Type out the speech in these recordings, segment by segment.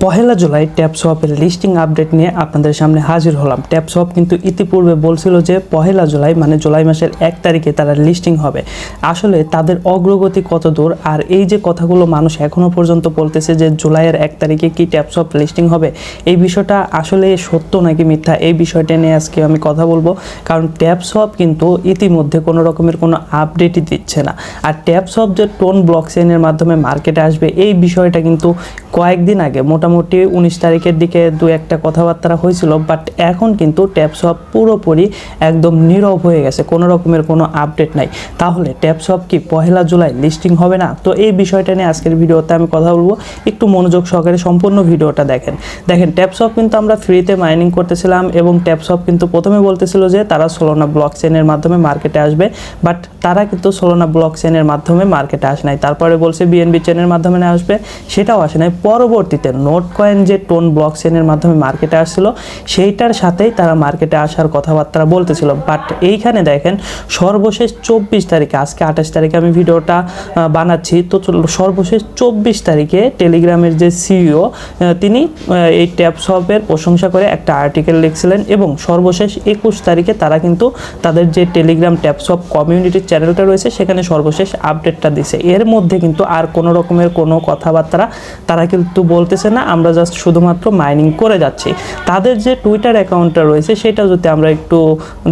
পহেলা July ট্যাপসওয়াপের listing update নিয়ে আপনাদের সামনে হাজির হলাম। ট্যাপসওয়াপ কিন্তু ইতিপূর্বে বলছিল যে পহেলা জুলাই মানে জুলাই মাসের 1 তারিখে তারা লিস্টিং হবে। আসলে তাদের অগ্রগতি কত দূর, আর এই যে কথাগুলো মানুষ এখনও পর্যন্ত বলতেছে যে জুলাইয়ের 1 তারিখে কি ট্যাপসওয়াপ লিস্টিং হবে, এই বিষয়টা আসলে সত্য নাকি মিথ্যা, এই বিষয়টা নিয়ে আজকে আমি কথা বলবো। কারণ ট্যাপসওয়াপ কিন্তু ইতিমধ্যে কোনো রকমের কোনো আপডেটই দিচ্ছে না। আর ট্যাপসওয়াপ যে টোন ব্লকচেইনের মাধ্যমে মার্কেটে আসবে এই বিষয়টা কিন্তু কয়েকদিন আগে মোটামুটি 19 তারিখের দিকে দু একটা কথাবার্তা হয়েছিল, বাট এখন কিন্তু ট্যাপসওয়াপ পুরোপুরি একদম নীরব হয়ে গেছে, কোনো রকমের কোনো আপডেট নাই। তাহলে ট্যাপসওয়াপ কি পহেলা জুলাই লিস্টিং হবে না? তো এই বিষয়টা নিয়ে আজকের ভিডিওতে আমি কথা বলবো, একটু মনোযোগ সহকারে সম্পূর্ণ ভিডিওটা দেখেন। ট্যাপসওয়াপ কিন্তু আমরা ফ্রিতে মাইনিং করতেছিলাম এবং ট্যাপসওয়াপ কিন্তু প্রথমে বলতেছিল যে তারা সোলানা ব্লকচেইনের মাধ্যমে মার্কেটে আসবে, বাট তারা কিন্তু সোলানা ব্লকচেইনের মাধ্যমে মার্কেটে আসে নাই। তারপরে বলছে বিএনবি চেইনের মাধ্যমে আসবে, সেটাও আসে নাই। পরবর্তীতে নোট কয়েন যে টোন ব্লকচেইনের মাধ্যমে মার্কেটে আসছিল সেইটার সাথেই তারা মার্কেটে আসার কথাবার্তা বলতেছিল। বাট এইখানে দেখেন সর্বশেষ 24 তারিখে, আজকে 28 তারিখে আমি ভিডিওটা বানাচ্ছি, তো সর্বশেষ 24 তারিখে টেলিগ্রামের যে সিইও তিনি এই ট্যাপসওয়াপের প্রশংসা করে একটা আর্টিকেল লিখছিলেন এবং সর্বশেষ 21 তারিখে তারা কিন্তু তাদের যে টেলিগ্রাম ট্যাপসওয়াপ কমিউনিটির চ্যানেলটা রয়েছে সেখানে সর্বশেষ আপডেটটা দিছে। এর মধ্যে কিন্তু আর কোনো রকমের কোনো কথাবার্তা তারা কিন্তু বলতেছে না, আমরা জাস্ট শুধুমাত্র মাইনিং করে যাচ্ছি। তাদের যে টুইটার অ্যাকাউন্টটা রয়েছে সেটা যদি আমরা একটু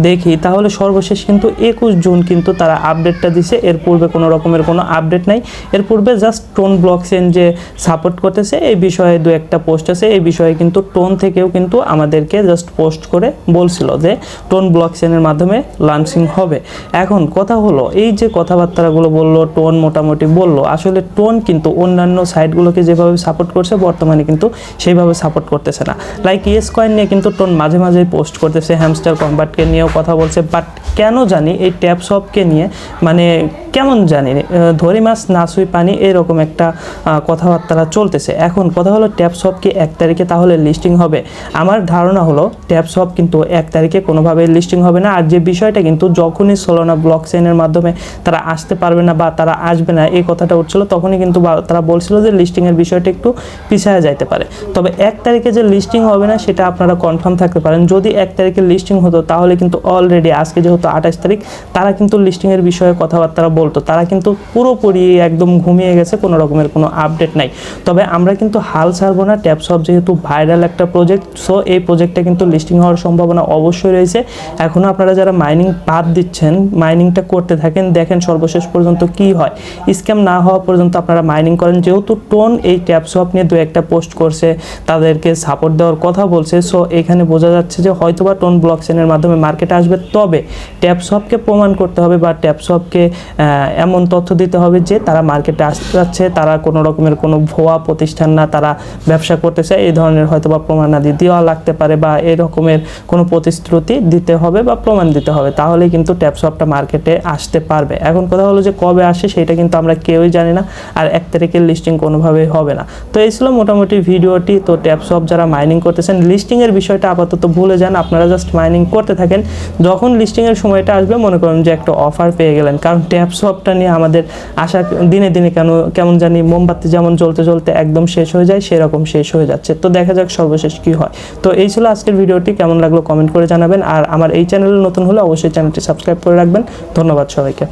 দেখি তাহলে সর্বশেষ কিন্তু 21 জুন কিন্তু তারা আপডেটটা দিছে। এর পূর্বে কোনো রকমের কোনো আপডেট নাই। এর পূর্বে জাস্ট টোন ব্লকচেইন যে সাপোর্ট করতেছে এই বিষয়ে দু একটা পোস্ট আছে, এই বিষয়ে কিন্তু টোন থেকেও কিন্তু আমাদেরকে জাস্ট পোস্ট করে বলছিল যে টোন ব্লকচেইনের মাধ্যমে লঞ্চিং হবে। এখন কথা হলো এই যে কথাবার্তাগুলো বললো টোন মোটামুটি বললো, আসলে টোন কিন্তু অন্যান্য সাইটগুলোকে যেভাবে সাপোর্ট করছে বর্তমানে কিন্তু সেইভাবে সাপোর্ট করতেছে না। লাইক ইয়েস কয়েন নিয়ে কিন্তু টোন মাঝে মাঝে পোস্ট করতেছে, হ্যামস্টার কম্বাটকে নিয়েও কথা বলছে, বাট কেন জানি এই ট্যাপসওয়াপকে নিয়ে মানে কেমন জানি ধরি মাছ না ছুঁই পানি এরকম একটা কথাবার্তা চলতেছে। এখন কথা হলো ট্যাপসওয়াপ কি 1 তারিখে তাহলে লিস্টিং হবে? আমার ধারণা হলো ট্যাপসওয়াপ কিন্তু 1 তারিখে কোনোভাবে লিস্টিং হবে না। আর যে বিষয়টা কিন্তু যখনই সোলানা ব্লকচেইনের মাধ্যমে তারা আসতে পারবে না বা তারা আসবে না এই কথাটা উঠছিল, তখনই কিন্তু তারা বলছিল যে লিস্টিংয়ের বিষয়টা একটু পিছায়া যাইতে পারে। তবে 1 তারিখে যে লিস্টিং হবে না সেটা আপনারা কনফার্ম থাকতে পারেন। যদি 1 তারিখে লিস্টিং হতো তাহলে কিন্তু অলরেডি আজকে যেহেতু 28 তারিখ তারা কিন্তু লিস্টিংয়ের বিষয়ে কথাবার্তা বলতো। তারা কিন্তু পুরোপুরি একদম ঘুমিয়ে গেছে, কোনো রকমের কোনো আপডেট নাই। তবে আমরা কিন্তু হাল ছাড়বো না, ট্যাপসওয়াপ যেহেতু ভাইরাল একটা প্রজেক্ট, সো এই প্রজেক্টটা কিন্তু লিস্টিং হওয়ার সম্ভাবনা অবশ্যই রয়েছে। এখনও আপনারা যারা মাইনিং বাদ দিচ্ছেন মাইনিংটা করতে থাকেন, দেখেন সর্বশেষ পর্যন্ত কি হয়। স্ক্যাম না হওয়া পর্যন্ত আপনারা মাইনিং করেন। যেহেতু টোন এই ট্যাপসওয়াপ নিয়ে দু একটা পোস্ট করছে, তাদেরকে সাপোর্ট দেওয়ার কথা বলছে, সো এখানে বোঝা যাচ্ছে যে হয়তোবা টোন ব্লকচেইনের মাধ্যমে মার্কেটে আসবে। তবে ট্যাপসওয়াপকে প্রমাণ করতে হবে বা ট্যাপসওয়াপকে এমন তথ্য দিতে হবে যে তারা মার্কেটে আসতে যাচ্ছে, তারা কোনো রকমের কোনো ভুয়া প্রতিষ্ঠান না, তারা ব্যবসা করতেছে, এই ধরনের হয়তোবা প্রমাণাদি দেওয়া লাগতে পারে বা এই রকমের কোনো প্রতিশ্রুতি দিতে হবে বা প্রমাণ দিতে হবে, তাহলেই কিন্তু ট্যাপসওয়াপটা মার্কেটে আসতে পারবে। এখন কথা হলো যে কবে আসে সেটা কিন্তু আমরা কেউই জানি না, আর 1 তারিখের লিস্টিং কোনোভাবেই হবে না। তো এই ছিল মোটামুটি ভিডিওটি। তো ট্যাপসওয়াপ যারা মাইনিং করতেছেন লিস্টিংয়ের বিষয়টা আপাতত ভুলে যান, আপনারা জাস্ট মাইনিং করতে থাকেন। যখন লিস্টিংয়ের সময়টা আসবে মনে করেন যে একটা অফার পেয়ে গেলেন, কারণ ট্যাপসওয়াপটা নিয়ে আমাদের আশা দিনে দিনে কেমন জানি মোমবাতি যেমন জ্বলতে জ্বলতে একদম শেষ হয়ে যায় সেরকম শেষ হয়ে যাচ্ছে। তো দেখা যাক সর্বশেষ কি হয়। তো এই ছিল আজকের ভিডিওটি, কেমন লাগলো কমেন্ট করে জানাবেন। আর আমার এই চ্যানেলে নতুন হলে অবশ্যই চ্যানেলটি সাবস্ক্রাইব করে রাখবেন। ধন্যবাদ সবাইকে।